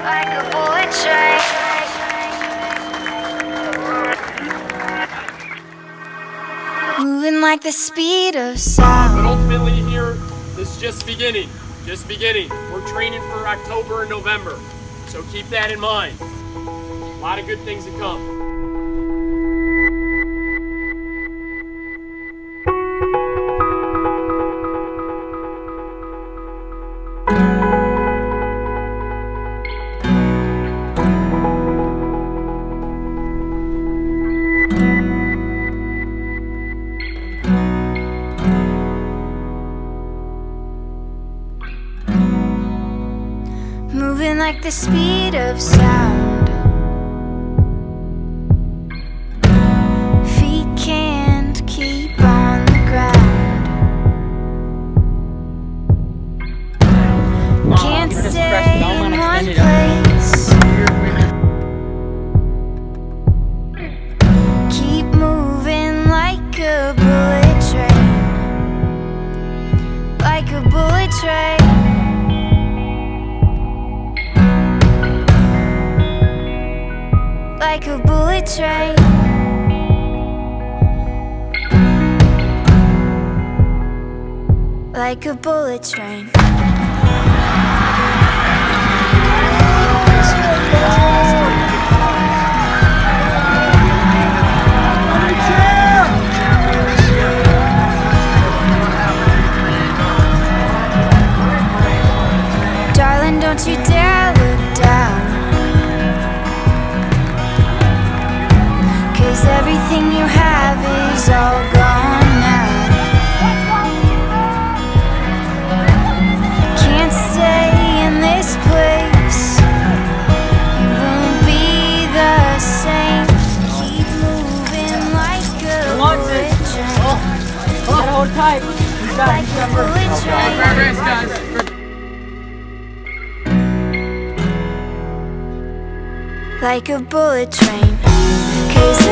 like a bullet train. Moving like the speed of sound. But ultimately here, this is just beginning. Just beginning. We're training for October and November. So keep that in mind. A lot of good things to come. Moving like the speed of sound. Feet can't keep on the ground. Can't stay in one place. Keep moving like a bullet train. Like a bullet train. Like a bullet train. Like a bullet train. Darling, don't you dare look down. Everything you have is all gone now. Can't stay in this place. You won't be the same. Keep moving like a bullet train. Gotta hold tight. Like a bullet train. Like a bullet train. 'Cause